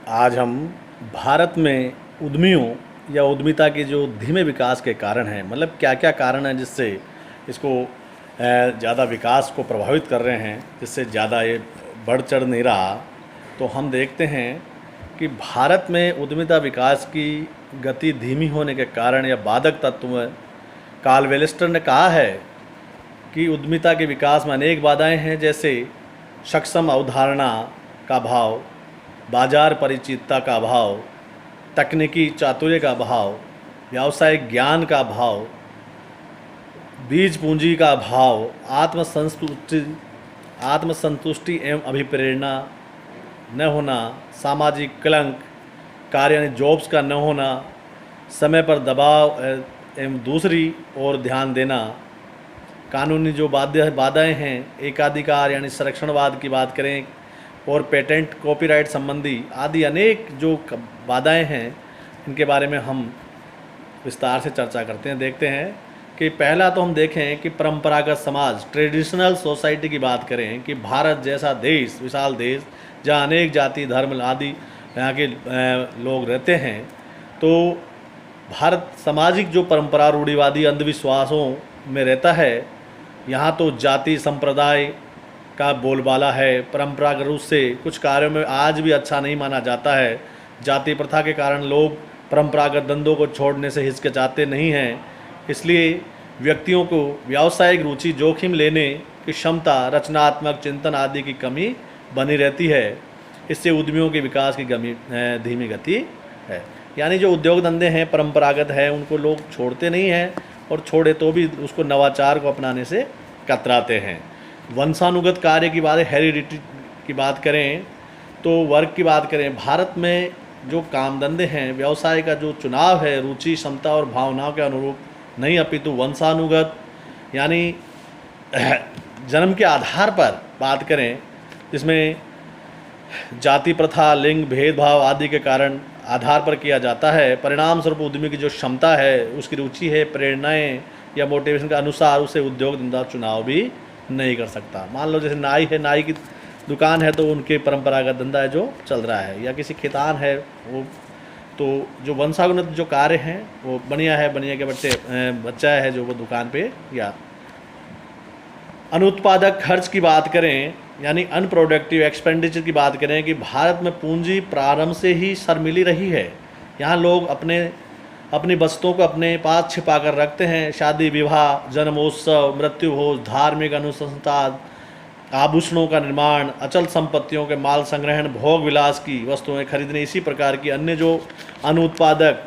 आज हम भारत में उद्यमियों या उद्यमिता के जो धीमे विकास के कारण हैं, मतलब क्या क्या कारण हैं जिससे इसको ज़्यादा विकास को प्रभावित कर रहे हैं, जिससे ज़्यादा ये बढ़ चढ़ नहीं रहा। तो हम देखते हैं कि भारत में उद्यमिता विकास की गति धीमी होने के कारण या बाधक तत्व में कार्ल वेलिस्टर ने कहा है कि उद्यमिता के विकास में अनेक बाधाएं हैं, जैसे सक्षम अवधारणा का अभाव, बाजार परिचितता का अभाव, तकनीकी चातुर्य का अभाव, व्यावसायिक ज्ञान का अभाव, बीज पूंजी का अभाव, आत्मसंतुष्टि एवं अभिप्रेरणा न होना, सामाजिक कलंक, कार्य यानी जॉब्स का न होना, समय पर दबाव एवं दूसरी ओर ध्यान देना, कानूनी जो बाधाएं हैं, एकाधिकार यानी संरक्षणवाद की बात करें, और पेटेंट कॉपीराइट संबंधी आदि अनेक जो बाधाएं हैं, इनके बारे में हम विस्तार से चर्चा करते हैं। देखते हैं कि पहला तो हम देखें कि परंपरागत समाज, ट्रेडिशनल सोसाइटी की बात करें कि भारत जैसा देश, विशाल देश जहाँ अनेक जाति धर्म आदि यहाँ के लोग रहते हैं, तो भारत सामाजिक जो परंपरा रूढ़िवादी अंधविश्वासों में रहता है। यहाँ तो जाति संप्रदाय का बोलबाला है। परंपरागत रूप से कुछ कार्यों में आज भी अच्छा नहीं माना जाता है। जाति प्रथा के कारण लोग परंपरागत धंधों को छोड़ने से हिचकिचाते नहीं हैं। इसलिए व्यक्तियों को व्यावसायिक रुचि, जोखिम लेने की क्षमता, रचनात्मक चिंतन आदि की कमी बनी रहती है। इससे उद्यमियों के विकास की धीमी गति है। यानी जो उद्योग धंधे हैं परंपरागत हैं, उनको लोग छोड़ते नहीं हैं, और छोड़े तो भी उसको नवाचार को अपनाने से कतराते हैं। वंशानुगत कार्य की बात, हेरिडिटी की बात करें, तो वर्ग की बात करें, भारत में जो काम धंधे हैं, व्यवसाय का जो चुनाव है, रुचि क्षमता और भावनाओं के अनुरूप नहीं, अपितु वंशानुगत यानी जन्म के आधार पर बात करें, जिसमें जाति प्रथा, लिंग भेदभाव आदि के कारण आधार पर किया जाता है। परिणाम स्वरूप उद्यमी की जो क्षमता है, उसकी रुचि है, प्रेरणाएं या मोटिवेशन के अनुसार उसे उद्योग धंधा चुनाव भी नहीं कर सकता। मान लो जैसे नाई है, नाई की दुकान है, तो उनके परंपरागत धंधा है जो चल रहा है, या किसी खितान है वो, तो जो वंशानुगत जो कार्य हैं वो बनिया है, बनिया के बच्चा है जो वो दुकान पे। या अनुत्पादक खर्च की बात करें, यानी अनप्रोडक्टिव एक्सपेंडिचर की बात करें, कि भारत में पूंजी प्रारंभ से ही शर्मिली रही है। यहाँ लोग अपनी वस्तुओं को अपने पास छिपा कर रखते हैं। शादी विवाह, जन्मोत्सव, मृत्यु भोज, धार्मिक अनुसंधान, आभूषणों का निर्माण, अचल संपत्तियों के माल संग्रहण, भोग विलास की वस्तुएं खरीदने, इसी प्रकार की अन्य जो अनुत्पादक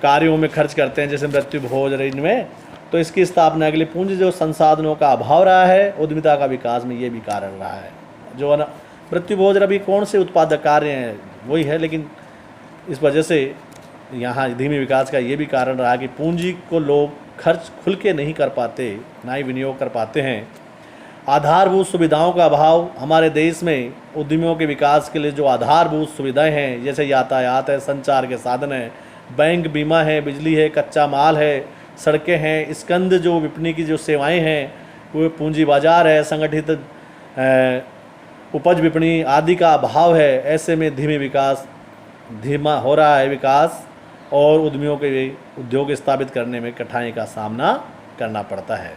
कार्यों में खर्च करते हैं, जैसे मृत्यु भोज इनमें, तो इसकी स्थापना के लिए पूंजी जो संसाधनों का अभाव रहा है, उद्यमिता का विकास में ये भी कारण रहा है। जो मृत्यु भोज अभी कौन से उत्पादक कार्य हैं, वही है, लेकिन इस वजह से यहाँ धीमे विकास का ये भी कारण रहा कि पूंजी को लोग खर्च खुल के नहीं कर पाते, ना ही विनियोग कर पाते हैं। आधारभूत सुविधाओं का अभाव, हमारे देश में उद्यमियों के विकास के लिए जो आधारभूत सुविधाएं हैं, जैसे यातायात है, संचार के साधन है, बैंक, बीमा है, बिजली है, कच्चा माल है, सड़कें हैं, स्कंद जो विपणन की जो सेवाएं हैं, वो पूंजी बाजार है, संगठित उपज विपणी आदि का अभाव है। ऐसे में धीमा हो रहा है विकास, और उद्यमियों के उद्योग स्थापित करने में कठिनाई का सामना करना पड़ता है।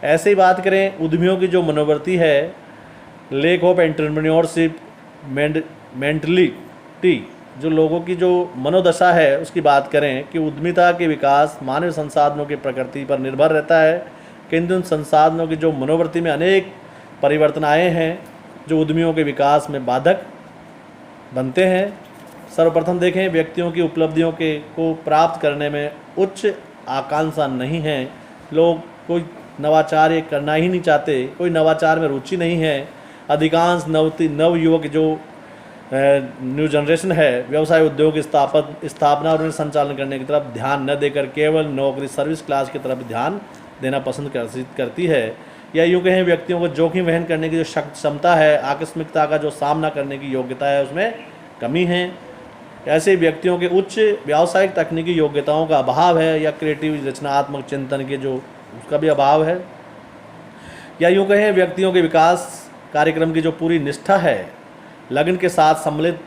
ऐसे ही बात करें उद्यमियों की जो मनोवृत्ति है, लेक ऑफ एंटरप्रेन्योरशिप मेंटलिटी, जो लोगों की जो मनोदशा है उसकी बात करें, कि उद्यमिता के विकास मानव संसाधनों की प्रकृति पर निर्भर रहता है, किंतु उन संसाधनों की जो मनोवृत्ति में अनेक परिवर्तन आए हैं जो उद्यमियों के विकास में बाधक बनते हैं। सर्वप्रथम देखें, व्यक्तियों की उपलब्धियों को प्राप्त करने में उच्च आकांक्षा नहीं है। लोग कोई नवाचार ये करना ही नहीं चाहते, कोई नवाचार में रुचि नहीं है। अधिकांश नव युवक जो न्यू जनरेशन है, व्यवसाय उद्योग स्थापना और उन्हें संचालन करने की तरफ ध्यान न देकर केवल नौकरी सर्विस क्लास की तरफ ध्यान देना पसंद करती है। या यूँ कहें, व्यक्तियों को जोखिम वहन करने की जो क्षमता है, आकस्मिकता का जो सामना करने की योग्यता है, उसमें कमी है। ऐसे व्यक्तियों के उच्च व्यावसायिक तकनीकी योग्यताओं का अभाव है, या क्रिएटिव रचनात्मक चिंतन के जो उसका भी अभाव है। या यूँ कहें, व्यक्तियों के विकास कार्यक्रम की जो पूरी निष्ठा है, लगन के साथ सम्मिलित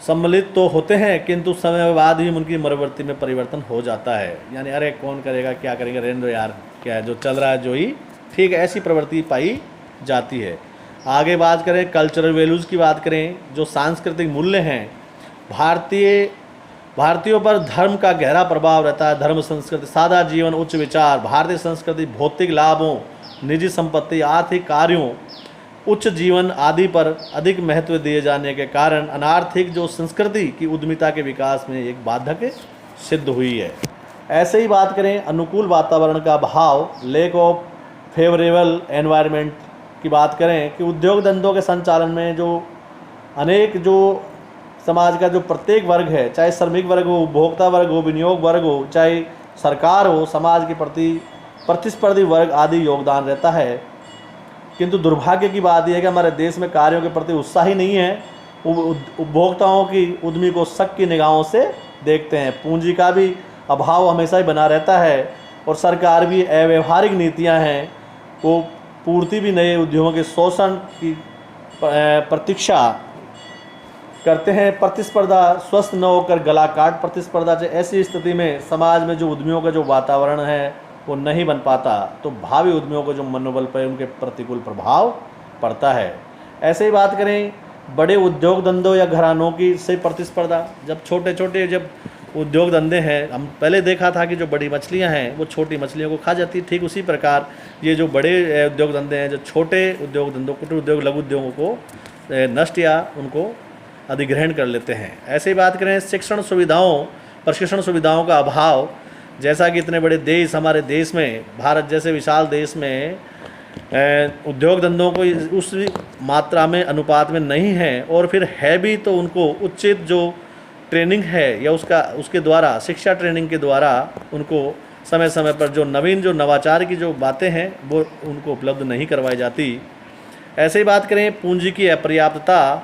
सम्मिलित तो होते हैं, किंतु समय बाद ही उनकी मनोवृत्ति में परिवर्तन हो जाता है। यानी अरे कौन करेगा, क्या करेंगे, रहने दो यार, क्या है जो चल रहा है जो ही ठीक है, ऐसी प्रवृत्ति पाई जाती है। आगे बात करें कल्चरल वैल्यूज़ की बात करें, जो सांस्कृतिक मूल्य हैं, भारतीयों पर धर्म का गहरा प्रभाव रहता है। धर्म, संस्कृति, सादा जीवन, उच्च विचार। भारतीय संस्कृति भौतिक लाभों, निजी संपत्ति, आर्थिक कार्यों, उच्च जीवन आदि पर अधिक महत्व दिए जाने के कारण अनार्थिक जो संस्कृति की उद्यमिता के विकास में एक बाधक सिद्ध हुई है। ऐसे ही बात करें अनुकूल वातावरण का अभाव, लेक ऑफ फेवरेबल एनवायरनमेंट की बात करें कि उद्योग धंधों के संचालन में जो अनेक जो समाज का जो प्रत्येक वर्ग है, चाहे श्रमिक वर्ग हो, उपभोक्ता वर्ग हो, विनियोग वर्ग हो, चाहे सरकार हो, समाज के प्रति प्रतिस्पर्धी वर्ग आदि योगदान रहता है। किंतु दुर्भाग्य की बात यह है कि हमारे देश में कार्यों के प्रति उत्साह ही नहीं है। उपभोक्ताओं की उद्यमी को शक की निगाहों से देखते हैं। पूंजी का भी अभाव हमेशा ही बना रहता है और सरकार भी अव्यवहारिक नीतियां हैं, वो पूर्ति भी नए उद्योगों के शोषण की प्रतीक्षा करते हैं। प्रतिस्पर्धा स्वस्थ न होकर गला काट प्रतिस्पर्धा से ऐसी स्थिति में समाज में जो उद्यमियों का जो वातावरण है वो नहीं बन पाता, तो भावी उद्यमियों को जो मनोबल पर उनके प्रतिकूल प्रभाव पड़ता है। ऐसे ही बात करें बड़े उद्योग धंधों या घरानों की से प्रतिस्पर्धा, जब छोटे छोटे जब उद्योग धंधे हैं, हम पहले देखा था कि जो बड़ी मछलियां हैं वो छोटी मछलियों को खा जाती, ठीक उसी प्रकार ये जो बड़े उद्योग धंधे हैं जो छोटे उद्योग धंधों, कुटीर उद्योग, लघु उद्योगों को नष्ट या उनको अधिग्रहण कर लेते हैं। ऐसे ही बात करें शिक्षण सुविधाओं, प्रशिक्षण सुविधाओं का अभाव, जैसा कि इतने बड़े देश हमारे देश में, भारत जैसे विशाल देश में उद्योग धंधों को उस मात्रा में अनुपात में नहीं है, और फिर है भी तो उनको उचित जो ट्रेनिंग है या उसके द्वारा, शिक्षा ट्रेनिंग के द्वारा उनको समय समय पर जो नवीन जो नवाचार की जो बातें हैं वो उनको उपलब्ध नहीं करवाई जाती। ऐसे ही बात करें पूंजी की अपर्याप्तता,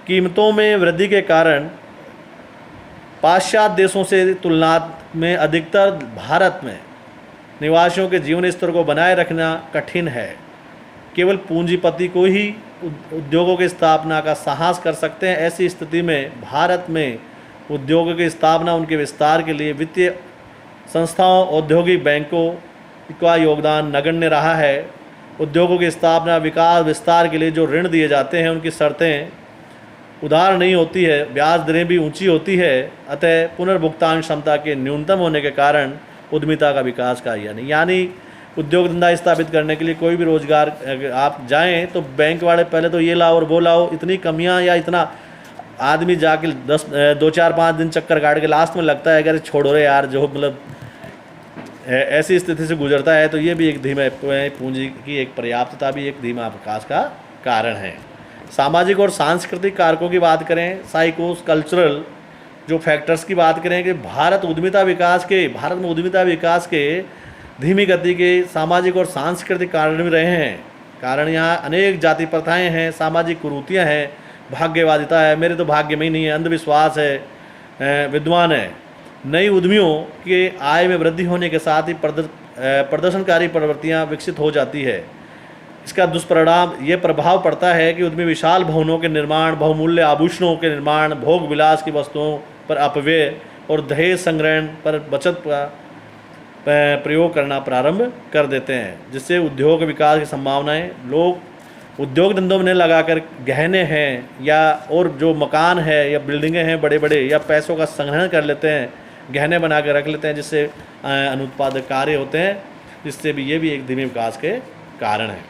कीमतों में वृद्धि के कारण पाश्चात्य देशों से तुलना में अधिकतर भारत में निवासियों के जीवन स्तर को बनाए रखना कठिन है। केवल पूंजीपति को ही उद्योगों की स्थापना का साहस कर सकते हैं। ऐसी स्थिति में भारत में उद्योगों की स्थापना, उनके विस्तार के लिए वित्तीय संस्थाओं, औद्योगिक बैंकों का योगदान नगण्य रहा है। उद्योगों की स्थापना, विकास, विस्तार के लिए जो ऋण दिए जाते हैं उनकी शर्तें उदार नहीं होती है, ब्याज दरें भी ऊंची होती है। अतः पुनर्भुगतान क्षमता के न्यूनतम होने के कारण उद्यमिता का विकास का यानी उद्योग धंधा स्थापित करने के लिए कोई भी रोजगार आप जाएं तो बैंक वाले पहले तो ये लाओ और वो लाओ, इतनी कमियां, या इतना आदमी जाके 2-4-5 दिन चक्कर काट के लास्ट में लगता है अगर छोड़ो रे यार, जो मतलब ऐसी स्थिति से गुजरता है। तो ये भी एक धीमे पूंजी की एक पर्याप्तता भी एक धीमा विकास का कारण है। सामाजिक और सांस्कृतिक कारकों की बात करें, साइकोस कल्चरल जो फैक्टर्स की बात करें कि भारत में उद्यमिता विकास के धीमी गति के सामाजिक और सांस्कृतिक कारण भी रहे हैं। कारण यहाँ अनेक जाति प्रथाएं हैं, सामाजिक कुरीतियाँ हैं, भाग्यवादिता है, मेरे तो भाग्य में ही नहीं है, अंधविश्वास है, विद्वान है। नई उद्यमियों के आय में वृद्धि होने के साथ ही प्रदर्शनकारी प्रवृत्तियाँ विकसित हो जाती है। इसका दुष्परिणाम ये प्रभाव पड़ता है कि उद्यमी विशाल भवनों के निर्माण, बहुमूल्य आभूषणों के निर्माण, भोग विलास की वस्तुओं पर अपव्यय और दहेज संग्रहण पर बचत का प्रयोग करना प्रारंभ कर देते हैं, जिससे उद्योग विकास की संभावनाएं, लोग उद्योग धंधों में लगाकर गहने हैं या और जो मकान है या बिल्डिंगें हैं बड़े बड़े, या पैसों का संग्रहण कर लेते हैं, गहने बना कर रख लेते हैं, जिससे अनुत्पादक कार्य होते हैं, जिससे भी ये भी एक धीमे विकास के कारण है।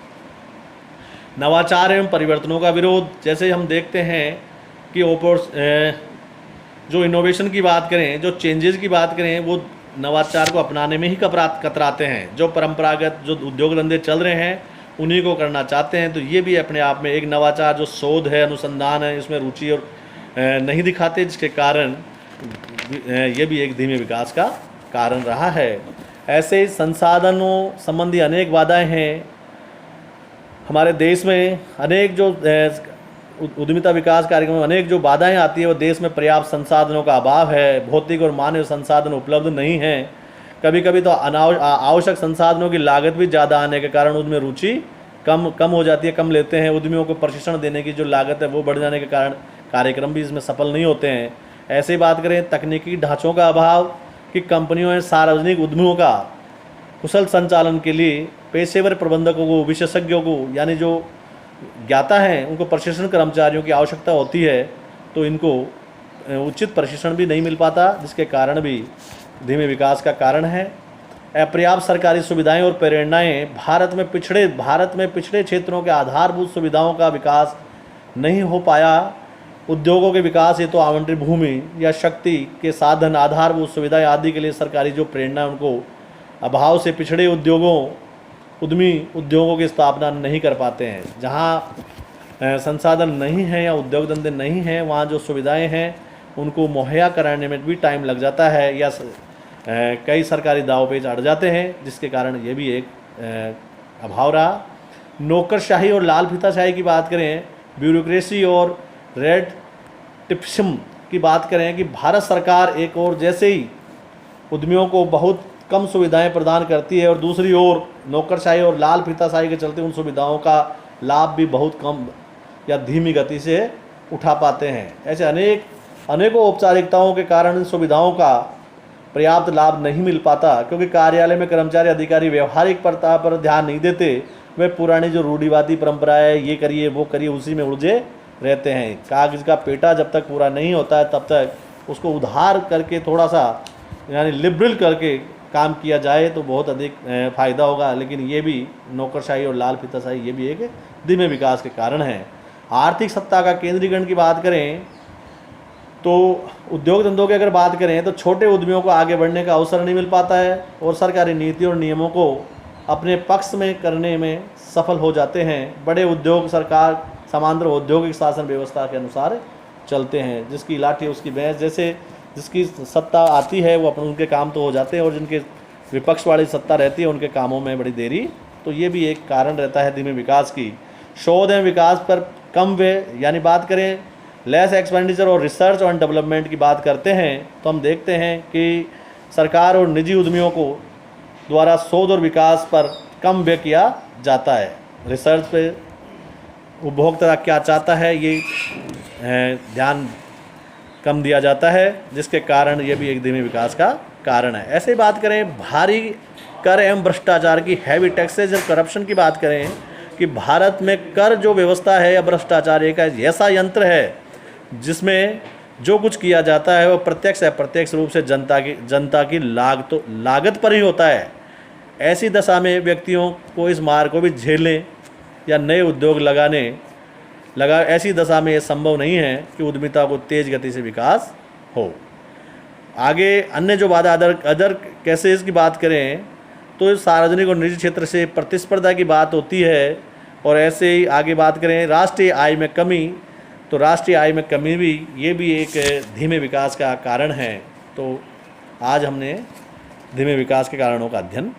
नवाचार एवं परिवर्तनों का विरोध, जैसे हम देखते हैं कि जो इनोवेशन की बात करें, जो चेंजेस की बात करें, वो नवाचार को अपनाने में ही कतराते हैं। जो परंपरागत जो उद्योग धंधे चल रहे हैं उन्हीं को करना चाहते हैं। तो ये भी अपने आप में एक नवाचार, जो शोध है, अनुसंधान है, इसमें रुचि और नहीं दिखाते, जिसके कारण ये भी एक धीमे विकास का कारण रहा है। ऐसे संसाधनों संबंधी अनेक बाधाएं हैं हमारे देश में। अनेक जो उद्यमिता विकास कार्यक्रम में अनेक जो बाधाएं आती है, वो देश में पर्याप्त संसाधनों का अभाव है, भौतिक और मानव संसाधन उपलब्ध नहीं हैं। कभी कभी तो आवश्यक संसाधनों की लागत भी ज़्यादा आने के कारण उनमें रुचि कम हो जाती है, कम लेते हैं। उद्यमियों को प्रशिक्षण देने की जो लागत है वो बढ़ जाने के कारण कार्यक्रम भी इसमें सफल नहीं होते हैं। ऐसे ही बात करें तकनीकी ढांचों का अभाव कि कंपनियों में सार्वजनिक उद्यमों का कुशल संचालन के लिए पेशेवर प्रबंधकों को, विशेषज्ञों को, यानी जो ज्ञाता हैं उनको प्रशिक्षण कर्मचारियों की आवश्यकता होती है, तो इनको उचित प्रशिक्षण भी नहीं मिल पाता, जिसके कारण भी धीमे विकास का कारण है। अपर्याप्त सरकारी सुविधाएं और प्रेरणाएं भारत में पिछड़े क्षेत्रों के आधारभूत सुविधाओं का विकास नहीं हो पाया। उद्योगों के विकास हेतु आवंटित भूमि या शक्ति के साधन, आधारभूत सुविधाएं आदि के लिए सरकारी जो प्रेरणा है उनको अभाव से पिछड़े उद्यमी उद्योगों की स्थापना नहीं कर पाते हैं। जहाँ संसाधन नहीं है या उद्योग धंधे नहीं हैं, वहाँ जो सुविधाएं हैं उनको मुहैया कराने में भी टाइम लग जाता है या कई सरकारी दावपेच अड़ जाते हैं, जिसके कारण ये भी एक अभाव रहा। नौकरशाही और लाल फीताशाही की बात करें, ब्यूरोक्रेसी और रेड टिप्सम की बात करें कि भारत सरकार एक और जैसे ही उद्यमियों को बहुत कम सुविधाएं प्रदान करती है और दूसरी ओर नौकरशाही और लाल फीताशाही के चलते उन सुविधाओं का लाभ भी बहुत कम या धीमी गति से उठा पाते हैं। ऐसे अनेकों औपचारिकताओं के कारण इन सुविधाओं का पर्याप्त लाभ नहीं मिल पाता, क्योंकि कार्यालय में कर्मचारी अधिकारी व्यवहारिक पर ध्यान नहीं देते। वे पुरानी जो रूढ़िवादी परंपराएं, ये करिए वो करिए, उसी में उलझे रहते हैं। कागज़ का पेटा जब तक पूरा नहीं होता है तब तक उसको उधार करके थोड़ा सा यानी लिबरल करके काम किया जाए तो बहुत अधिक फ़ायदा होगा। लेकिन ये भी नौकरशाही और लाल फीताशाही ये भी एक धीमे विकास के कारण है। आर्थिक सत्ता का केंद्रीकरण की बात करें तो उद्योग धंधों की अगर बात करें तो छोटे उद्यमियों को आगे बढ़ने का अवसर नहीं मिल पाता है और सरकारी नीतियों और नियमों को अपने पक्ष में करने में सफल हो जाते हैं। बड़े उद्योग सरकार समांतर औद्योगिक शासन व्यवस्था के अनुसार चलते हैं, जिसकी लाठी उसकी भैंस, जैसे जिसकी सत्ता आती है वो उनके काम तो हो जाते हैं और जिनके विपक्ष वाली सत्ता रहती है उनके कामों में बड़ी देरी। तो ये भी एक कारण रहता है धीमे विकास की। शोध एवं विकास पर कम व्यय, यानी बात करें लेस एक्सपेंडिचर और रिसर्च और डेवलपमेंट की बात करते हैं तो हम देखते हैं कि सरकार और निजी उद्यमियों को द्वारा शोध और विकास पर कम व्यय किया जाता है। रिसर्च पे उपभोक्ता क्या चाहता है ये ध्यान कम दिया जाता है, जिसके कारण ये भी एक धीमे विकास का कारण है। ऐसे ही बात करें भारी कर एवं भ्रष्टाचार की, हैवी टैक्सेज और करप्शन की बात करें कि भारत में कर जो व्यवस्था है या भ्रष्टाचार एक ऐसा यंत्र है जिसमें जो कुछ किया जाता है वो प्रत्यक्ष अप्रत्यक्ष रूप से जनता की लागत पर ही होता है। ऐसी दशा में व्यक्तियों को इस मार को भी झेलने या नए उद्योग ऐसी दशा में ये संभव नहीं है कि उद्यमिता को तेज गति से विकास हो। आगे अन्य जो बाधा अदर केसेस की बात करें तो सार्वजनिक और निजी क्षेत्र से प्रतिस्पर्धा की बात होती है। और ऐसे ही आगे बात करें राष्ट्रीय आय में कमी, तो राष्ट्रीय आय में कमी भी ये भी एक धीमे विकास का कारण है। तो आज हमने धीमे विकास के कारणों का अध्ययन